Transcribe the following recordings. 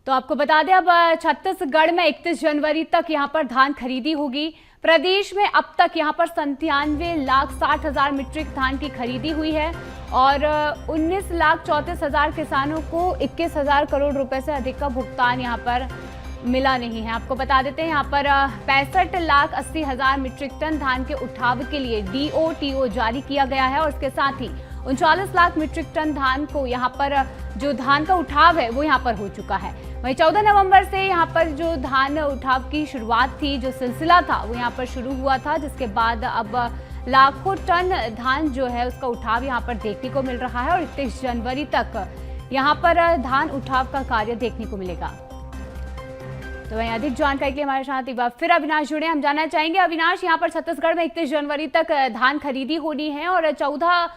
तो आपको बता दें अब छत्तीसगढ़ में 31 जनवरी तक यहां पर धान खरीदी होगी। प्रदेश में अब तक यहां पर 97,60,000 मीट्रिक धान की खरीदी हुई है और 19,34,000 किसानों को 21,000 करोड़ रुपए से अधिक का भुगतान यहां पर मिला नहीं है। आपको बता देते हैं यहां पर 65,80,000 मीट्रिक टन धान के उठाव के लिए DOTO जारी किया गया है और इसके साथ ही 39 लाख मीट्रिक टन धान को यहाँ पर जो धान का उठाव है वो यहाँ पर हो चुका है। वहीं 14 नवंबर से यहाँ पर जो धान उठाव की शुरुआत थी, जो सिलसिला था वो यहाँ पर शुरू हुआ था, जिसके बाद अब लाखों टन धान जो है उसका उठाव यहाँ पर देखने को मिल रहा है और 31 जनवरी तक यहाँ पर धान उठाव का कार्य देखने को मिलेगा। तो वहीं अधिक जानकारी के लिए हमारे साथ एक बार फिर अविनाश जुड़े, हम जानना चाहेंगे अविनाश, यहाँ पर छत्तीसगढ़ में 31 जनवरी तक धान खरीदी होनी है और 14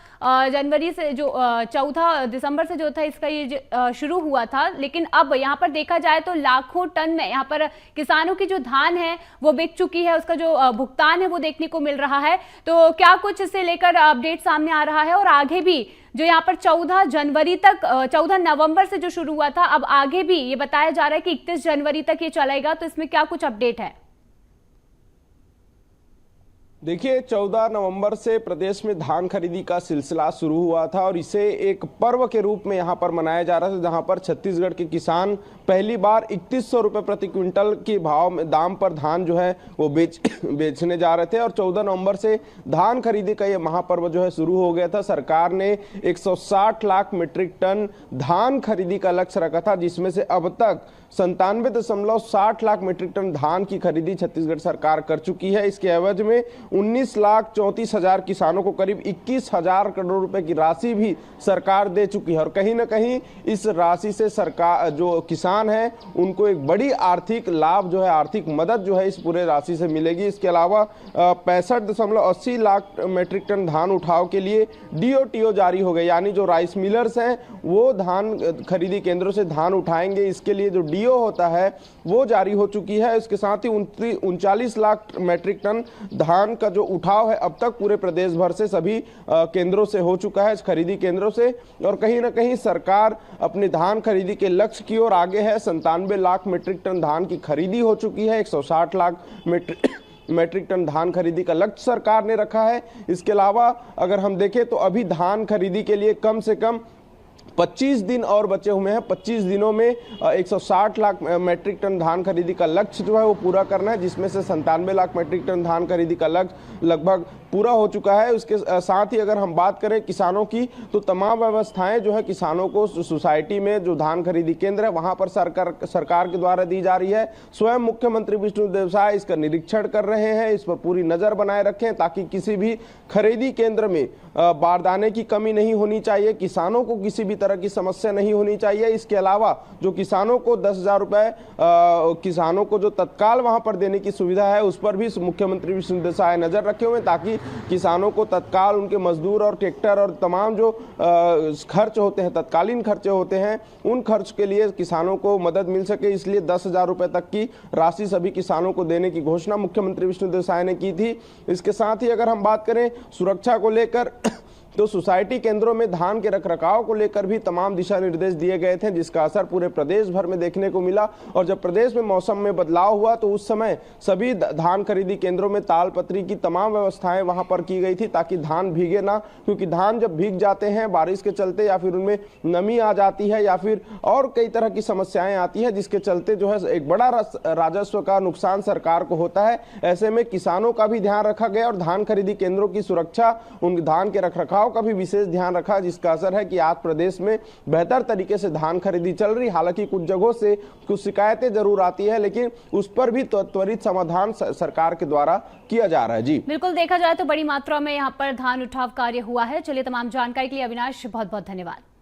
जनवरी से जो 14 दिसंबर से जो था इसका ये शुरू हुआ था, लेकिन अब यहाँ पर देखा जाए तो लाखों टन में यहाँ पर किसानों की जो धान है वो बिक चुकी है, उसका जो भुगतान है वो देखने को मिल रहा है। तो क्या कुछ इससे लेकर अपडेट सामने आ रहा है और आगे भी जो यहाँ पर 14 जनवरी तक 14 नवंबर से जो शुरू हुआ था, अब आगे भी ये बताया जा रहा है कि 31 जनवरी तक ये चलेगा, तो इसमें क्या कुछ अपडेट है? देखिए, 14 नवंबर से प्रदेश में धान खरीदी का सिलसिला शुरू हुआ था और इसे एक पर्व के रूप में यहां पर मनाया जा रहा था, जहां पर छत्तीसगढ़ के किसान पहली बार 3100 रुपये प्रति क्विंटल के भाव में दाम पर धान जो है वो बेचने जा रहे थे और 14 नवंबर से धान खरीदी का ये महापर्व जो है शुरू हो गया था। सरकार ने 160 लाख मीट्रिक टन धान खरीदी का लक्ष्य रखा था, जिसमें से अब तक 97.60 लाख मीट्रिक टन धान की खरीदी छत्तीसगढ़ सरकार कर चुकी है। इसके एवज में 19,34,000 किसानों को करीब 21,000 करोड़ रुपए की राशि भी सरकार दे चुकी है और कहीं ना कहीं इस राशि से सरकार जो किसान है उनको एक बड़ी आर्थिक लाभ जो है, आर्थिक मदद जो है इस पूरे राशि से मिलेगी। इसके अलावा 65.80 लाख मीट्रिक टन धान उठाव के लिए DOTO जारी हो गए, यानी जो राइस मिलर्स हैं वो धान खरीदी केंद्रों से धान उठाएंगे, इसके लिए जो DO होता है वो जारी हो चुकी है। इसके साथ ही 39 लाख मीट्रिक टन धान का जो उठाव है अब तक पूरे प्रदेश भर से सभी केंद्रों से हो चुका है, खरीदी केंद्रों से, और कहीं ना कहीं सरकार अपने धान खरीदी के लक्ष्य की ओर आगे है। 97 लाख मीट्रिक टन धान की खरीदी हो चुकी है, 160 लाख मीट्रिक टन धान खरीदी का लक्ष्य सरकार ने रखा है। इसके अलावा अगर हम देखें तो अभी धान खरीदी के लिए कम से कम 25 दिन और बचे हुए हैं। 25 दिनों में 160 लाख मीट्रिक टन धान खरीदी का लक्ष्य जो है वो पूरा करना है, जिसमें से 97 लाख मीट्रिक टन धान खरीदी का लक्ष्य लगभग पूरा हो चुका है। उसके साथ ही अगर हम बात करें किसानों की, तो तमाम व्यवस्थाएं जो है किसानों को सोसाइटी में जो धान खरीदी केंद्र है वहां पर सरकार के द्वारा दी जा रही है। स्वयं मुख्यमंत्री विष्णुदेव साय इसका निरीक्षण कर रहे हैं, इस पर पूरी नजर बनाए रखें ताकि किसी भी खरीदी केंद्र में बारदाने की कमी नहीं होनी चाहिए, किसानों को किसी भी तरह की समस्या नहीं होनी चाहिए। इसके अलावा जो किसानों को 10,000 रुपए किसानों को जो तत्काल वहां पर देने की सुविधा है उस पर भी मुख्यमंत्री विष्णुदेव साय नजर रखे हुए ताकि किसानों को तत्काल उनके मजदूर और ट्रैक्टर और तमाम जो खर्च होते हैं, तत्कालीन खर्चे होते हैं, उन खर्च के लिए किसानों को मदद मिल सके। इसलिए 10,000 रुपए तक की राशि सभी किसानों को देने की घोषणा मुख्यमंत्री विष्णुदेव साय ने की थी। इसके साथ ही अगर हम बात करें सुरक्षा को लेकर, तो सोसाइटी केंद्रों में धान के रखरखाव को लेकर भी तमाम दिशा निर्देश दिए गए थे, जिसका असर पूरे प्रदेश भर में देखने को मिला। और जब प्रदेश में मौसम में बदलाव हुआ तो उस समय सभी धान खरीदी केंद्रों में तालपत्री की तमाम व्यवस्थाएं वहां पर की गई थी ताकि धान भीगे ना, क्योंकि धान जब भीग जाते हैं बारिश के चलते या फिर उनमें नमी आ जाती है या फिर और कई तरह की समस्याएं आती है, जिसके चलते जो है एक बड़ा राजस्व का नुकसान सरकार को होता है। ऐसे में किसानों का भी ध्यान रखा गया और धान खरीदी केंद्रों की सुरक्षा, उन धान के रखरखाव का भी विशेष ध्यान रखा, जिसका असर है कि आज प्रदेश में बेहतर तरीके से धान खरीदी चल रही। हालांकि कुछ जगहों से कुछ शिकायतें जरूर आती है, लेकिन उस पर भी त्वरित समाधान सरकार के द्वारा किया जा रहा है। जी बिल्कुल, देखा जाए तो बड़ी मात्रा में यहाँ पर धान उठाव कार्य हुआ है। चलिए, तमाम जानकारी के लिए अविनाश बहुत बहुत धन्यवाद।